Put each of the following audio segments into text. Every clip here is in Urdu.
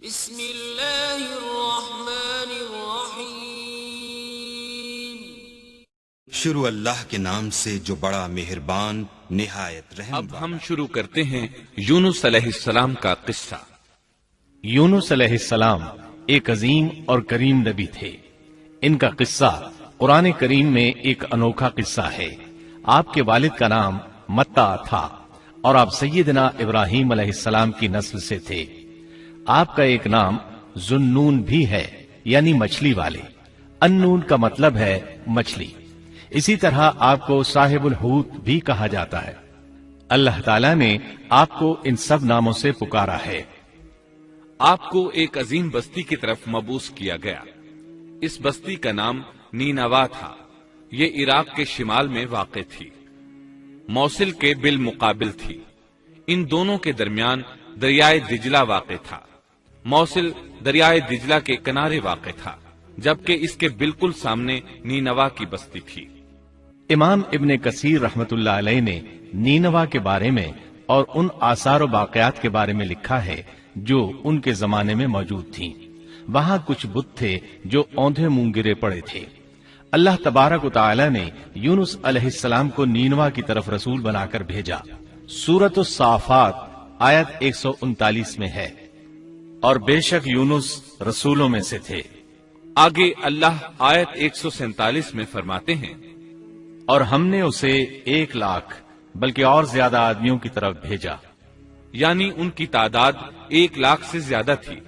بسم اللہ الرحمن الرحیم۔ شروع اللہ کے نام سے جو بڑا مہربان نہایت رحم اب ہم شروع کرتے ہیں یونس علیہ السلام کا قصہ۔ یونس علیہ السلام ایک عظیم اور کریم نبی تھے۔ ان کا قصہ قرآن کریم میں ایک انوکھا قصہ ہے۔ آپ کے والد کا نام متا تھا اور آپ سیدنا ابراہیم علیہ السلام کی نسل سے تھے۔ آپ کا ایک نام ذوالنون بھی ہے، یعنی مچھلی والے۔ النون کا مطلب ہے مچھلی۔ اسی طرح آپ کو صاحب الحوت بھی کہا جاتا ہے۔ اللہ تعالیٰ نے آپ کو ان سب ناموں سے پکارا ہے۔ آپ کو ایک عظیم بستی کی طرف مبعوث کیا گیا۔ اس بستی کا نام نینوا تھا۔ یہ عراق کے شمال میں واقع تھی، موصل کے بالمقابل تھی۔ ان دونوں کے درمیان دریائے دجلہ واقع تھا۔ موصل دریائے دجلہ کے کنارے واقع تھا، جبکہ اس کے بالکل سامنے نینوا کی بستی تھی۔ امام ابن کثیر رحمت اللہ علیہ نے نینوا کے بارے میں اور ان آثار و واقعات کے بارے میں لکھا ہے جو ان کے زمانے میں موجود تھیں۔ وہاں کچھ بت تھے جو اوندھے منہ گرے پڑے تھے۔ اللہ تبارک و تعالی نے یونس علیہ السلام کو نینوا کی طرف رسول بنا کر بھیجا۔ سورۃ الصافات آیت 139 میں ہے، اور بے شک یونس رسولوں میں سے تھے۔ آگے اللہ آیت 147 میں فرماتے ہیں، اور ہم نے اسے 1,00,000 بلکہ اور زیادہ آدمیوں کی طرف بھیجا۔ یعنی ان کی تعداد 1,00,000 سے زیادہ تھی۔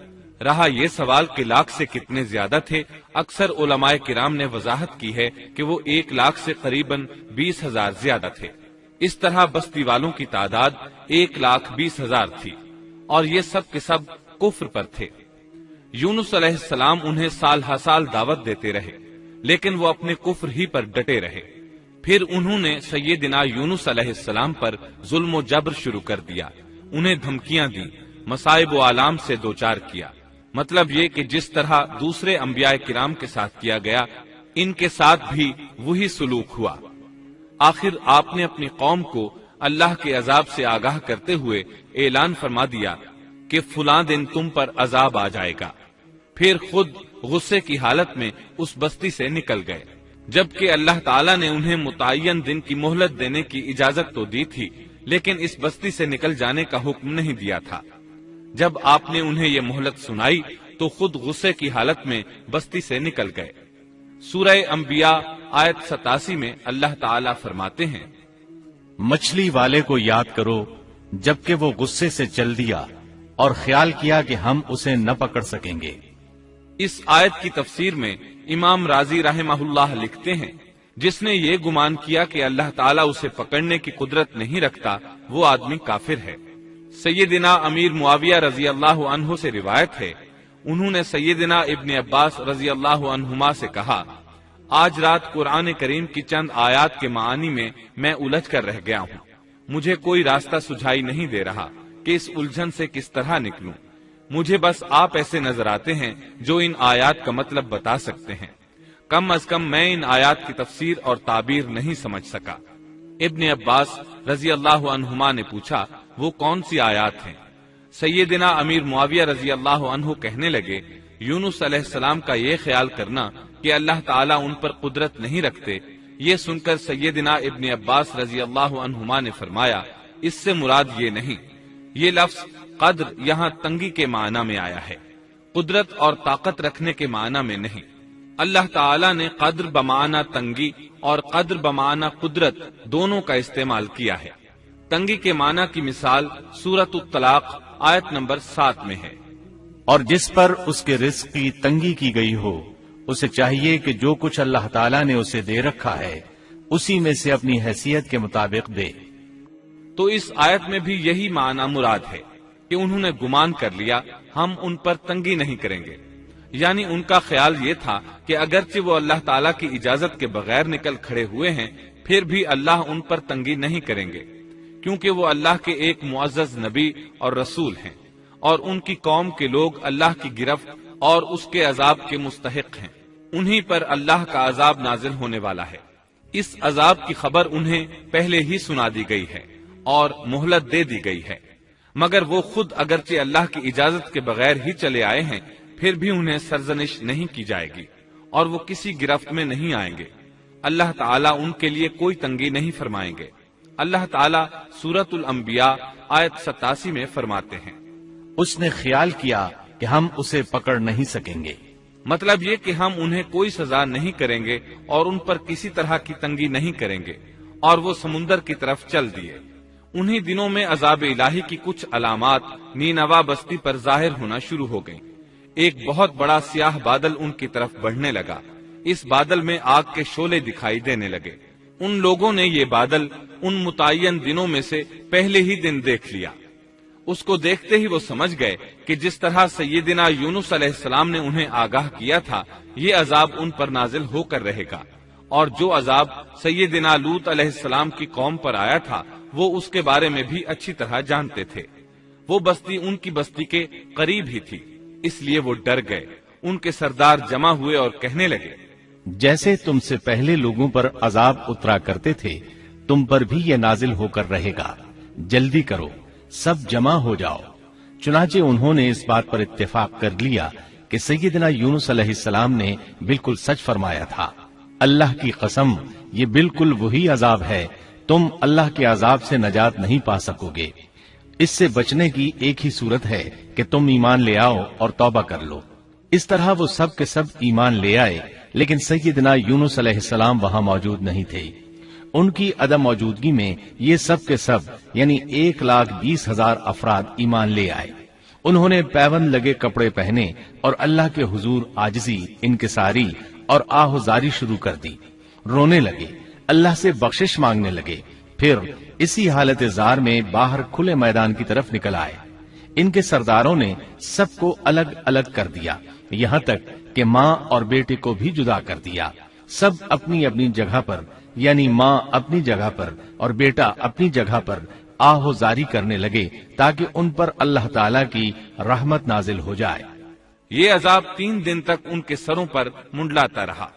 رہا یہ سوال کہ لاکھ سے کتنے زیادہ تھے، اکثر علماء کرام نے وضاحت کی ہے کہ وہ 1,00,000 سے قریباً 20,000 زیادہ تھے۔ اس طرح بستی والوں کی تعداد 1,20,000 تھی، اور یہ سب کے سب کفر پر تھے۔ یونس علیہ السلام انہیں سال ہر سال دعوت دیتے رہے، لیکن وہ اپنے کفر ہی پر ڈٹے رہے۔ پھر انہوں نے سیدنا یونس علیہ السلام پر ظلم و جبر شروع کر دیا، انہیں دھمکیاں دی، مصائب و آلام سے دوچار کیا۔ مطلب یہ کہ جس طرح دوسرے انبیاء کرام کے ساتھ کیا گیا، ان کے ساتھ بھی وہی سلوک ہوا۔ آخر آپ نے اپنی قوم کو اللہ کے عذاب سے آگاہ کرتے ہوئے اعلان فرما دیا کہ فلاں دن تم پر عذاب آ جائے گا۔ پھر خود غصے کی حالت میں اس بستی سے نکل گئے، جبکہ اللہ تعالیٰ نے انہیں متعین دن کی مہلت دینے کی اجازت تو دی تھی، لیکن اس بستی سے نکل جانے کا حکم نہیں دیا تھا۔ جب آپ نے انہیں یہ مہلت سنائی تو خود غصے کی حالت میں بستی سے نکل گئے۔ سورہ انبیاء آیت 87 میں اللہ تعالیٰ فرماتے ہیں، مچھلی والے کو یاد کرو جبکہ وہ غصے سے چل دیا اور خیال کیا کہ ہم اسے نہ پکڑ سکیں گے۔ اس آیت کی تفسیر میں امام رازی رحمہ اللہ لکھتے ہیں، جس نے یہ گمان کیا کہ اللہ تعالیٰ اسے پکڑنے کی قدرت نہیں رکھتا، وہ آدمی کافر ہے۔ سیدنا امیر معاویہ رضی اللہ عنہ سے روایت ہے، انہوں نے سیدنا ابن عباس رضی اللہ عنہما سے کہا، آج رات قرآن کریم کی چند آیات کے معانی میں میں الجھ کر رہ گیا ہوں۔ مجھے کوئی راستہ سجھائی نہیں دے رہا کہ اس الجھن سے کس طرح نکلوں۔ مجھے بس آپ ایسے نظر آتے ہیں جو ان آیات کا مطلب بتا سکتے ہیں۔ کم از کم میں ان آیات کی تفسیر اور تعبیر نہیں سمجھ سکا۔ ابن عباس رضی اللہ عنہما نے پوچھا، وہ کون سی آیات ہیں؟ سیدنا امیر معاویہ رضی اللہ عنہ کہنے لگے، یونس علیہ السلام کا یہ خیال کرنا کہ اللہ تعالیٰ ان پر قدرت نہیں رکھتے۔ یہ سن کر سیدنا ابن عباس رضی اللہ عنہما نے فرمایا، اس سے مراد یہ نہیں۔ یہ لفظ قدر یہاں تنگی کے معنی میں آیا ہے، قدرت اور طاقت رکھنے کے معنی میں نہیں۔ اللہ تعالیٰ نے قدر بمعنی تنگی اور قدر بمعنی قدرت دونوں کا استعمال کیا ہے۔ تنگی کے معنی کی مثال سورۃ الطلاق آیت نمبر 7 میں ہے، اور جس پر اس کے رزق کی تنگی کی گئی ہو، اسے چاہیے کہ جو کچھ اللہ تعالیٰ نے اسے دے رکھا ہے اسی میں سے اپنی حیثیت کے مطابق دے۔ تو اس آیت میں بھی یہی معنی مراد ہے کہ انہوں نے گمان کر لیا ہم ان پر تنگی نہیں کریں گے، یعنی ان کا خیال یہ تھا کہ اگرچہ وہ اللہ تعالیٰ کی اجازت کے بغیر نکل کھڑے ہوئے ہیں، پھر بھی اللہ ان پر تنگی نہیں کریں گے، کیونکہ وہ اللہ کے ایک معزز نبی اور رسول ہیں، اور ان کی قوم کے لوگ اللہ کی گرفت اور اس کے عذاب کے مستحق ہیں۔ انہی پر اللہ کا عذاب نازل ہونے والا ہے۔ اس عذاب کی خبر انہیں پہلے ہی سنا دی گئی ہے اور مہلت دے دی گئی ہے۔ مگر وہ خود اگرچہ اللہ کی اجازت کے بغیر ہی چلے آئے ہیں، پھر بھی انہیں سرزنش نہیں کی جائے گی اور وہ کسی گرفت میں نہیں آئیں گے۔ اللہ تعالیٰ ان کے لیے کوئی تنگی نہیں فرمائیں گے۔ اللہ تعالیٰ سورۃ الانبیاء آیت 87 میں فرماتے ہیں، اس نے خیال کیا کہ ہم اسے پکڑ نہیں سکیں گے۔ مطلب یہ کہ ہم انہیں کوئی سزا نہیں کریں گے اور ان پر کسی طرح کی تنگی نہیں کریں گے، اور وہ سمندر کی طرف چل دیے۔ انہی دنوں میں عذاب الہی کی کچھ علامات نینوا بستی پر ظاہر ہونا شروع ہو گئیں۔ ایک بہت بڑا سیاہ بادل ان کی طرف بڑھنے لگا۔ اس بادل میں آگ کے شعلے دکھائی دینے لگے۔ ان لوگوں نے یہ بادل ان متعین دنوں میں سے پہلے ہی دن دیکھ لیا۔ اس کو دیکھتے ہی وہ سمجھ گئے کہ جس طرح سیدنا یونس علیہ السلام نے انہیں آگاہ کیا تھا، یہ عذاب ان پر نازل ہو کر رہے گا، اور جو عذاب سیدنا لوط علیہ السلام کی قوم پر آیا تھا وہ اس کے بارے میں بھی اچھی طرح جانتے تھے۔ وہ بستی ان کی بستی کے قریب ہی تھی، اس لیے وہ ڈر گئے۔ ان کے سردار جمع ہوئے اور کہنے لگے، جیسے تم سے پہلے لوگوں پر عذاب اترا کرتے تھے، تم پر بھی یہ نازل ہو کر رہے گا، جلدی کرو، سب جمع ہو جاؤ۔ چنانچہ انہوں نے اس بات پر اتفاق کر لیا کہ سیدنا یونس علیہ السلام نے بالکل سچ فرمایا تھا۔ اللہ کی قسم، یہ بالکل وہی عذاب ہے، تم اللہ کے عذاب سے نجات نہیں پا سکو گے۔ اس سے بچنے کی ایک ہی صورت ہے کہ تم ایمان لے آؤ اور توبہ کر لو۔ اس طرح وہ سب کے سب ایمان لے آئے، لیکن سیدنا یونس علیہ السلام وہاں موجود نہیں تھے۔ ان کی عدم موجودگی میں یہ سب کے سب یعنی 1,20,000 افراد ایمان لے آئے۔ انہوں نے پیوند لگے کپڑے پہنے اور اللہ کے حضور عاجزی، انکساری اور آہوزاری شروع کر دی، رونے لگے، اللہ سے بخشش مانگنے لگے، پھر اسی حالت زار میں باہر کھلے میدان کی طرف نکل آئے۔ ان کے سرداروں نے سب کو الگ الگ کر دیا، یہاں تک کہ ماں اور بیٹے کو بھی جدا کر دیا۔ سب اپنی اپنی جگہ پر، یعنی ماں اپنی جگہ پر اور بیٹا اپنی جگہ پر آہوزاری کرنے لگے تاکہ ان پر اللہ تعالیٰ کی رحمت نازل ہو جائے۔ یہ عذاب 3 دن تک ان کے سروں پر منڈلاتا رہا،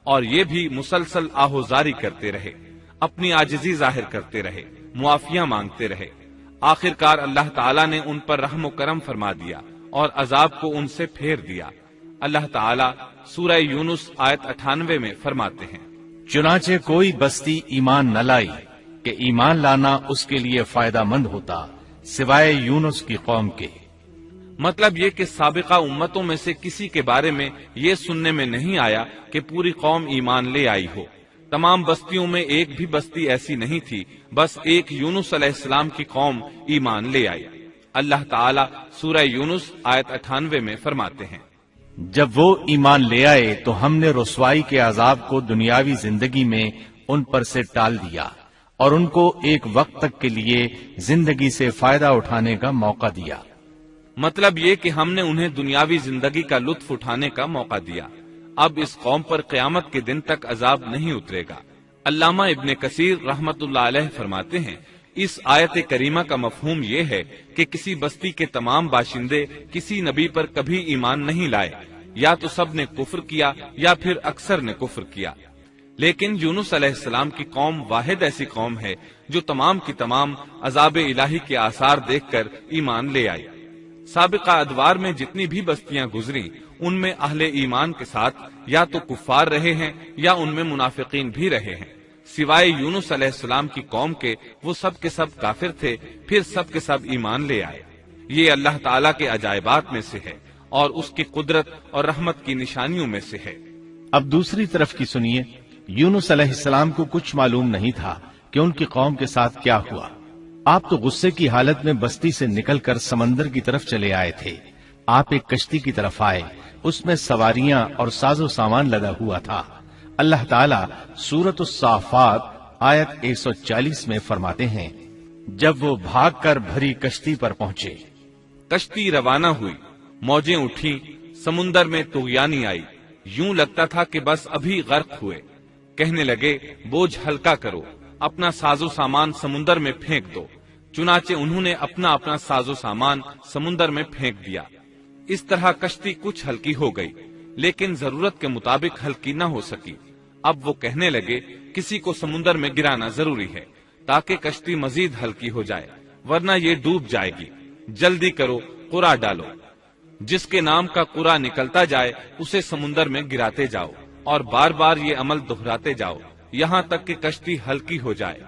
اور یہ بھی مسلسل آہوزاری کرتے رہے، اپنی عاجزی ظاہر کرتے رہے، معافیاں مانگتے رہے۔ آخر کار اللہ تعالیٰ نے ان پر رحم و کرم فرما دیا اور عذاب کو ان سے پھیر دیا۔ اللہ تعالیٰ سورہ یونس آیت 98 میں فرماتے ہیں، چنانچہ کوئی بستی ایمان نہ لائی کہ ایمان لانا اس کے لیے فائدہ مند ہوتا، سوائے یونس کی قوم کے۔ مطلب یہ کہ سابقہ امتوں میں سے کسی کے بارے میں یہ سننے میں نہیں آیا کہ پوری قوم ایمان لے آئی ہو۔ تمام بستیوں میں ایک بھی بستی ایسی نہیں تھی، بس ایک یونس علیہ السلام کی قوم ایمان لے آئی۔ اللہ تعالیٰ سورہ یونس آیت 98 میں فرماتے ہیں، جب وہ ایمان لے آئے تو ہم نے رسوائی کے عذاب کو دنیاوی زندگی میں ان پر سے ٹال دیا اور ان کو ایک وقت تک کے لیے زندگی سے فائدہ اٹھانے کا موقع دیا۔ مطلب یہ کہ ہم نے انہیں دنیاوی زندگی کا لطف اٹھانے کا موقع دیا۔ اب اس قوم پر قیامت کے دن تک عذاب نہیں اترے گا۔ علامہ ابن کثیر رحمت اللہ علیہ فرماتے ہیں، اس آیت کریمہ کا مفہوم یہ ہے کہ کسی بستی کے تمام باشندے کسی نبی پر کبھی ایمان نہیں لائے، یا تو سب نے کفر کیا یا پھر اکثر نے کفر کیا۔ لیکن یونس علیہ السلام کی قوم واحد ایسی قوم ہے جو تمام کی تمام عذاب الہی کے آثار دیکھ کر ایمان لے آئی۔ سابقہ ادوار میں جتنی بھی بستیاں گزری ان میں اہل ایمان کے ساتھ یا تو کفار رہے ہیں یا ان میں منافقین بھی رہے ہیں، سوائے یونس علیہ السلام کی قوم کے، وہ سب کے سب کافر تھے، پھر سب کے سب ایمان لے آئے۔ یہ اللہ تعالیٰ کے عجائبات میں سے ہے اور اس کی قدرت اور رحمت کی نشانیوں میں سے ہے۔ اب دوسری طرف کی سنیے، یونس علیہ السلام کو کچھ معلوم نہیں تھا کہ ان کی قوم کے ساتھ کیا ہوا۔ آپ تو غصے کی حالت میں بستی سے نکل کر سمندر کی طرف چلے آئے تھے۔ آپ ایک کشتی کی طرف آئے، اس میں سواریاں اور ساز و سامان لدا ہوا تھا۔ اللہ تعالیٰ سورۃ الصافات آیت 140 میں فرماتے ہیں، جب وہ بھاگ کر بھری کشتی پر پہنچے، کشتی روانہ ہوئی، موجیں اٹھی، سمندر میں طغیانی آئی، یوں لگتا تھا کہ بس ابھی غرق ہوئے۔ کہنے لگے، بوجھ ہلکا کرو، اپنا ساز و سامان سمندر میں پھینک دو۔ چنانچہ انہوں نے اپنا اپنا ساز و سامان سمندر میں پھینک دیا۔ اس طرح کشتی کچھ ہلکی ہو گئی، لیکن ضرورت کے مطابق ہلکی نہ ہو سکی۔ اب وہ کہنے لگے، کسی کو سمندر میں گرانا ضروری ہے تاکہ کشتی مزید ہلکی ہو جائے، ورنہ یہ ڈوب جائے گی۔ جلدی کرو قرا ڈالو، جس کے نام کا قرا نکلتا جائے اسے سمندر میں گراتے جاؤ اور بار بار یہ عمل دہراتے جاؤ یہاں تک کہ کشتی ہلکی ہو جائے۔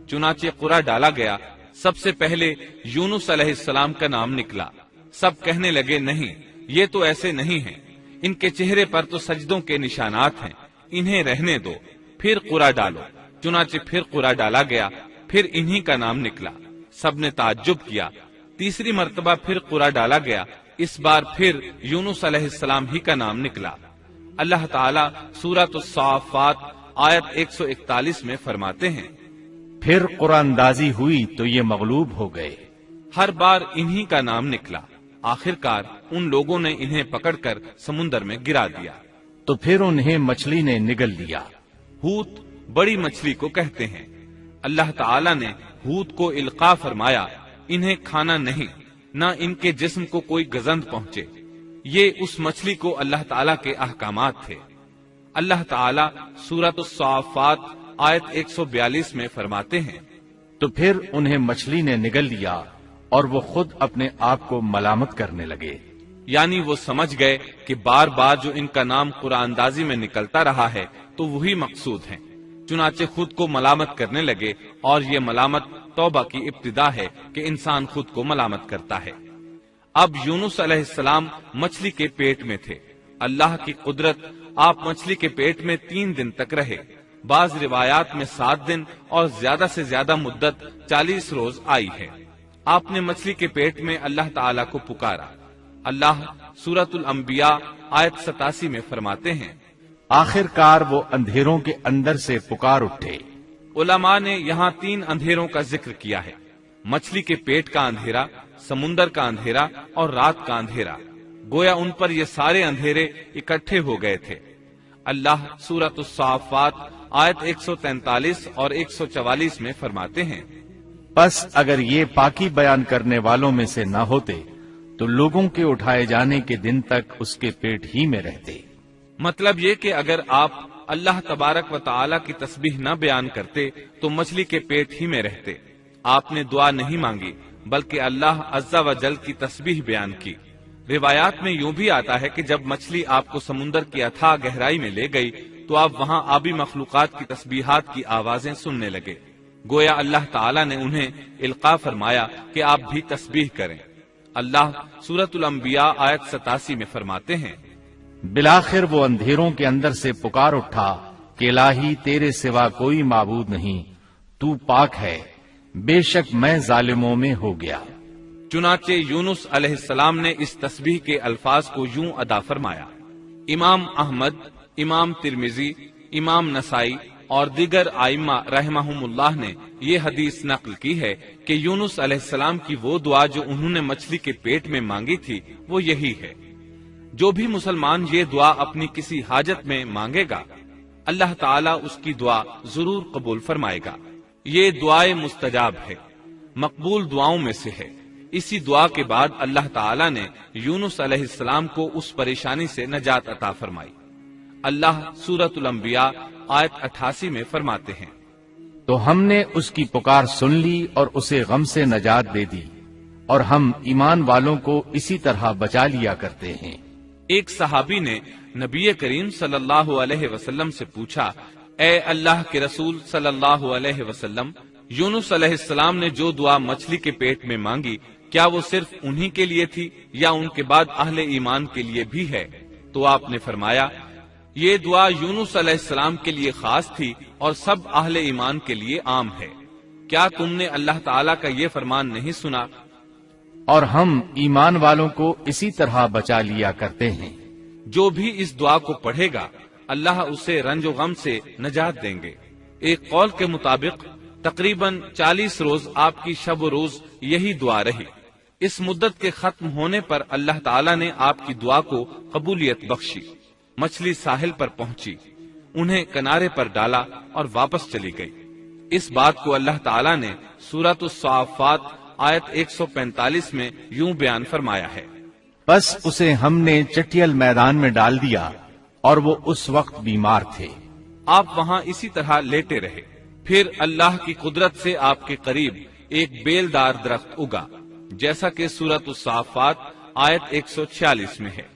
چنانچہ قرا ڈالا گیا۔ سب سے پہلے یونس علیہ السلام کا نام نکلا۔ سب کہنے لگے نہیں، یہ تو ایسے نہیں ہیں، ان کے چہرے پر تو سجدوں کے نشانات ہیں، انہیں رہنے دو، پھر قرا ڈالو۔ چنانچہ پھر قرا ڈالا گیا، پھر انہی کا نام نکلا۔ سب نے تعجب کیا۔ تیسری مرتبہ پھر قرا ڈالا گیا، اس بار پھر یونس علیہ السلام ہی کا نام نکلا۔ اللہ تعالیٰ سورۃ الصافات آیت 141 میں فرماتے ہیں، پھر قرآن اندازی ہوئی تو یہ مغلوب ہو گئے۔ ہر بار انہی کا نام نکلا۔ آخر کار ان لوگوں نے انہیں پکڑ کر سمندر میں گرا دیا۔ تو پھر انہیں مچھلی نے نگل لیا۔ حوت بڑی مچھلی کو کہتے ہیں۔ اللہ تعالیٰ نے حوت کو القاء فرمایا، انہیں کھانا نہیں، نہ ان کے جسم کو کوئی گزند پہنچے۔ یہ اس مچھلی کو اللہ تعالیٰ کے احکامات تھے۔ اللہ تعالیٰ سورۃ الصافات آیت 142 میں فرماتے ہیں، تو پھر انہیں مچھلی نے نگل لیا اور وہ خود اپنے آپ کو ملامت کرنے لگے۔ یعنی وہ سمجھ گئے کہ بار بار جو ان کا نام قرآن اندازی میں نکلتا رہا ہے تو وہی مقصود ہیں، چنانچہ خود کو ملامت کرنے لگے، اور یہ ملامت توبہ کی ابتدا ہے کہ انسان خود کو ملامت کرتا ہے۔ اب یونس علیہ السلام مچھلی کے پیٹ میں تھے۔ اللہ کی قدرت، آپ مچھلی کے پیٹ میں 3 دن تک رہے۔ بعض روایات میں 7 دن اور زیادہ سے زیادہ مدت 40 روز آئی ہے۔ آپ نے مچھلی کے پیٹ میں اللہ تعالیٰ کو پکارا۔ اللہ سورۃ الانبیاء آیت 87 میں فرماتے ہیں، آخر کار وہ اندھیروں کے اندر سے پکار اٹھے۔ علماء نے یہاں 3 اندھیروں کا ذکر کیا ہے، مچھلی کے پیٹ کا اندھیرا، سمندر کا اندھیرا اور رات کا اندھیرا۔ گویا ان پر یہ سارے اندھیرے اکٹھے ہو گئے تھے۔ اللہ سورۃ الصافات آیت 143 اور 144 میں فرماتے ہیں، بس اگر یہ پاکی بیان کرنے والوں میں سے نہ ہوتے تو لوگوں کے اٹھائے جانے کے دن تک اس کے پیٹ ہی میں رہتے۔ مطلب یہ کہ اگر آپ اللہ تبارک و تعالی کی تسبیح نہ بیان کرتے تو مچھلی کے پیٹ ہی میں رہتے۔ آپ نے دعا نہیں مانگی بلکہ اللہ عز و جل کی تسبیح بیان کی۔ روایات میں یوں بھی آتا ہے کہ جب مچھلی آپ کو سمندر کی اتھاہ گہرائی میں لے گئی تو آپ وہاں آبی مخلوقات کی تسبیحات کی آوازیں سننے لگے۔ گویا اللہ تعالیٰ نے انہیں القاء فرمایا کہ آپ بھی تسبیح کریں۔ اللہ سورۃ الانبیاء آیت 87 میں فرماتے ہیں، بالآخر وہ اندھیروں کے اندر سے پکار اٹھا کہ الہی تیرے سوا کوئی معبود نہیں، تو پاک ہے، بے شک میں ظالموں میں ہو گیا۔ چنانچہ یونس علیہ السلام نے اس تسبیح کے الفاظ کو یوں ادا فرمایا۔ امام احمد، امام ترمذی، امام نسائی اور دیگر ائمہ رحمہم اللہ نے یہ حدیث نقل کی ہے کہ یونس علیہ السلام کی وہ دعا جو انہوں نے مچھلی کے پیٹ میں مانگی تھی وہ یہی ہے۔ جو بھی مسلمان یہ دعا اپنی کسی حاجت میں مانگے گا، اللہ تعالیٰ اس کی دعا ضرور قبول فرمائے گا۔ یہ دعائے مستجاب ہے، مقبول دعاؤں میں سے ہے۔ اسی دعا کے بعد اللہ تعالیٰ نے یونس علیہ السلام کو اس پریشانی سے نجات عطا فرمائی۔ اللہ سورۃ الانبیاء آیت 88 میں فرماتے ہیں، تو ہم نے اس کی پکار سن لی اور اسے غم سے نجات دے دی، اور ہم ایمان والوں کو اسی طرح بچا لیا کرتے ہیں۔ ایک صحابی نے نبی کریم صلی اللہ علیہ وسلم سے پوچھا، اے اللہ کے رسول صلی اللہ علیہ وسلم، یونس علیہ السلام نے جو دعا مچھلی کے پیٹ میں مانگی، کیا وہ صرف انہی کے لیے تھی یا ان کے بعد اہل ایمان کے لیے بھی ہے؟ تو آپ نے فرمایا، یہ دعا یونس علیہ السلام کے لیے خاص تھی اور سب اہل ایمان کے لیے عام ہے۔ کیا تم نے اللہ تعالیٰ کا یہ فرمان نہیں سنا؟ اور ہم ایمان والوں کو اسی طرح بچا لیا کرتے ہیں۔ جو بھی اس دعا کو پڑھے گا اللہ اسے رنج و غم سے نجات دیں گے۔ ایک قول کے مطابق تقریباً 40 روز آپ کی شب و روز یہی دعا رہی۔ اس مدت کے ختم ہونے پر اللہ تعالیٰ نے آپ کی دعا کو قبولیت بخشی۔ مچھلی ساحل پر پہنچی، انہیں کنارے پر ڈالا اور واپس چلی گئی۔ اس بات کو اللہ تعالیٰ نے سورۃ الصافات آیت 145 میں یوں بیان فرمایا ہے، بس اسے ہم نے چٹیل میدان میں ڈال دیا اور وہ اس وقت بیمار تھے۔ آپ وہاں اسی طرح لیٹے رہے۔ پھر اللہ کی قدرت سے آپ کے قریب ایک بیلدار درخت اگا، جیسا کہ سورۃ الصافات آیت 146 میں ہے۔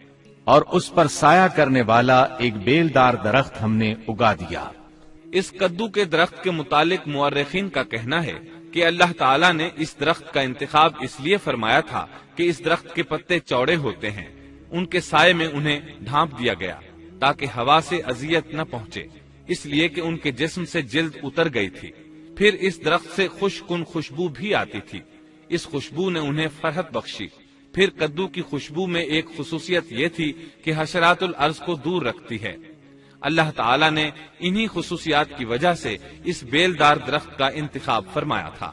اور اس پر سایہ کرنے والا ایک بیلدار درخت ہم نے اگا دیا۔ اس کدو کے درخت کے متعلق مورخین کا کہنا ہے کہ اللہ تعالیٰ نے اس درخت کا انتخاب اس لیے فرمایا تھا کہ اس درخت کے پتے چوڑے ہوتے ہیں، ان کے سائے میں انہیں ڈھانپ دیا گیا تاکہ ہوا سے اذیت نہ پہنچے، اس لیے کہ ان کے جسم سے جلد اتر گئی تھی۔ پھر اس درخت سے خوشکن خوشبو بھی آتی تھی، اس خوشبو نے انہیں فرحت بخشی۔ پھر کدو کی خوشبو میں ایک خصوصیت یہ تھی کہ حشرات الارض کو دور رکھتی ہے۔ اللہ تعالیٰ نے انہی خصوصیات کی وجہ سے اس بیلدار درخت کا انتخاب فرمایا تھا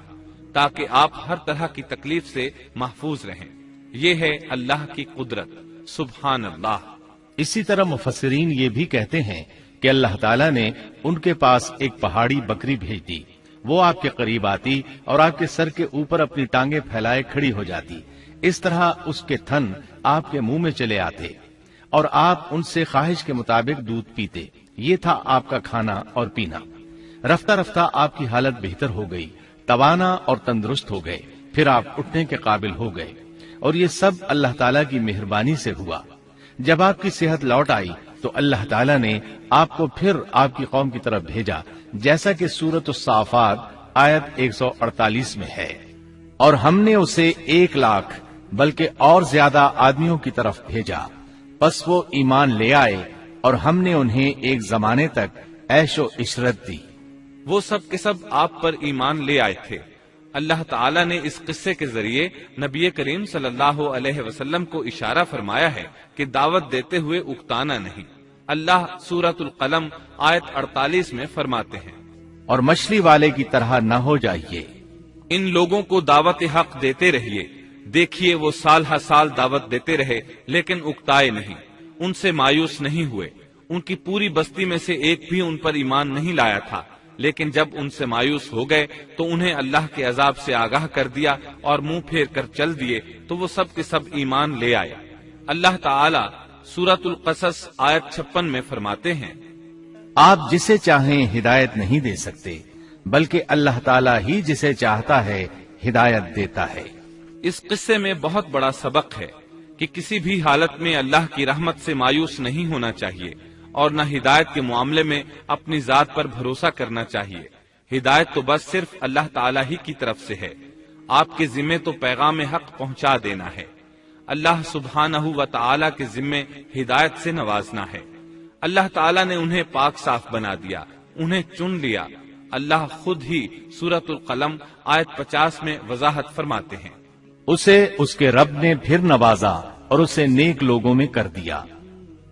تاکہ آپ ہر طرح کی تکلیف سے محفوظ رہیں۔ یہ ہے اللہ کی قدرت، سبحان اللہ۔ اسی طرح مفسرین یہ بھی کہتے ہیں کہ اللہ تعالیٰ نے ان کے پاس ایک پہاڑی بکری بھیج دی، وہ آپ کے قریب آتی اور آپ کے سر کے اوپر اپنی ٹانگیں پھیلائے کھڑی ہو جاتی، اس طرح اس کے تھن آپ کے منہ میں چلے آتے اور آپ ان سے خواہش کے مطابق دودھ پیتے۔ یہ تھا آپ کا کھانا اور پینا۔ رفتہ رفتہ آپ کی حالت بہتر ہو گئی، توانا اور تندرست ہو گئے، پھر آپ اٹھنے کے قابل ہو گئے، اور یہ سب اللہ تعالیٰ کی مہربانی سے ہوا۔ جب آپ کی صحت لوٹ آئی تو اللہ تعالیٰ نے آپ کو پھر آپ کی قوم کی طرف بھیجا، جیسا کہ سورۃ الصافات آیت 148 میں ہے۔ اور ہم نے اسے 1,00,000 بلکہ اور زیادہ آدمیوں کی طرف بھیجا، پس وہ ایمان لے آئے اور ہم نے انہیں ایک زمانے تک عیش و عشرت دی۔ وہ سب کے سب آپ پر ایمان لے آئے تھے۔ اللہ تعالیٰ نے اس قصے کے ذریعے نبی کریم صلی اللہ علیہ وسلم کو اشارہ فرمایا ہے کہ دعوت دیتے ہوئے اکتانا نہیں۔ اللہ سورۃ القلم آیت 48 میں فرماتے ہیں، اور مچھلی والے کی طرح نہ ہو جائیے۔ ان لوگوں کو دعوت حق دیتے رہیے، دیکھیے وہ سال ہر سال دعوت دیتے رہے لیکن اکتائے نہیں، ان سے مایوس نہیں ہوئے۔ ان کی پوری بستی میں سے ایک بھی ان پر ایمان نہیں لایا تھا، لیکن جب ان سے مایوس ہو گئے تو انہیں اللہ کے عذاب سے آگاہ کر دیا اور منہ پھیر کر چل دیے تو وہ سب کے سب ایمان لے آئے۔ اللہ تعالی سورۃ القصص آیت 56 میں فرماتے ہیں، آپ جسے چاہیں ہدایت نہیں دے سکتے، بلکہ اللہ تعالیٰ ہی جسے چاہتا ہے ہدایت دیتا ہے۔ اس قصے میں بہت بڑا سبق ہے کہ کسی بھی حالت میں اللہ کی رحمت سے مایوس نہیں ہونا چاہیے اور نہ ہدایت کے معاملے میں اپنی ذات پر بھروسہ کرنا چاہیے۔ ہدایت تو بس صرف اللہ تعالیٰ ہی کی طرف سے ہے، آپ کے ذمے تو پیغام حق پہنچا دینا ہے۔ اللہ سبحانہ و تعالیٰ کے ذمے ہدایت سے نوازنا ہے۔ اللہ تعالیٰ نے انہیں پاک صاف بنا دیا، انہیں چن لیا۔ اللہ خود ہی سورۃ القلم آیت 50 میں وضاحت فرماتے ہیں، اسے اس کے رب نے پھر نوازا اور اسے نیک لوگوں میں کر دیا۔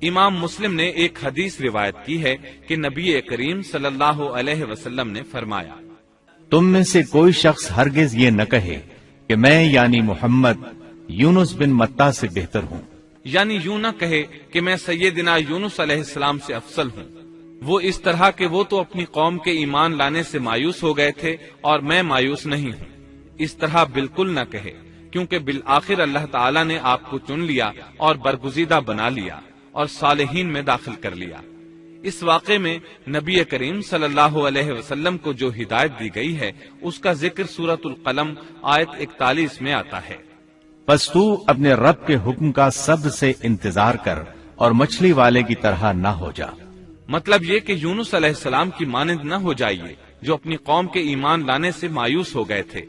امام مسلم نے ایک حدیث روایت کی ہے کہ نبی کریم صلی اللہ علیہ وسلم نے فرمایا، تم میں سے کوئی شخص ہرگز یہ نہ کہے کہ میں یعنی محمد یونس بن متا سے بہتر ہوں، یعنی یوں نہ کہے کہ میں سیدنا یونس علیہ السلام سے افضل ہوں، وہ اس طرح کہ وہ تو اپنی قوم کے ایمان لانے سے مایوس ہو گئے تھے اور میں مایوس نہیں ہوں۔ اس طرح بالکل نہ کہے، کیونکہ بالآخر اللہ تعالیٰ نے آپ کو چن لیا اور برگزیدہ بنا لیا اور صالحین میں داخل کر لیا۔ اس واقعے میں نبی کریم صلی اللہ علیہ وسلم کو جو ہدایت دی گئی ہے اس کا ذکر سورۃ القلم آیت 41 میں آتا ہے، پس تو اپنے رب کے حکم کا صبر سے انتظار کر اور مچھلی والے کی طرح نہ ہو جا۔ مطلب یہ کہ یونس علیہ السلام کی مانند نہ ہو جائیے جو اپنی قوم کے ایمان لانے سے مایوس ہو گئے تھے۔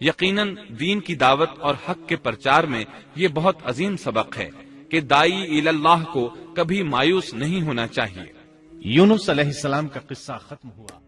یقیناً دین کی دعوت اور حق کے پرچار میں یہ بہت عظیم سبق ہے کہ داعی اللہ کو کبھی مایوس نہیں ہونا چاہیے۔ یونس علیہ السلام کا قصہ ختم ہوا۔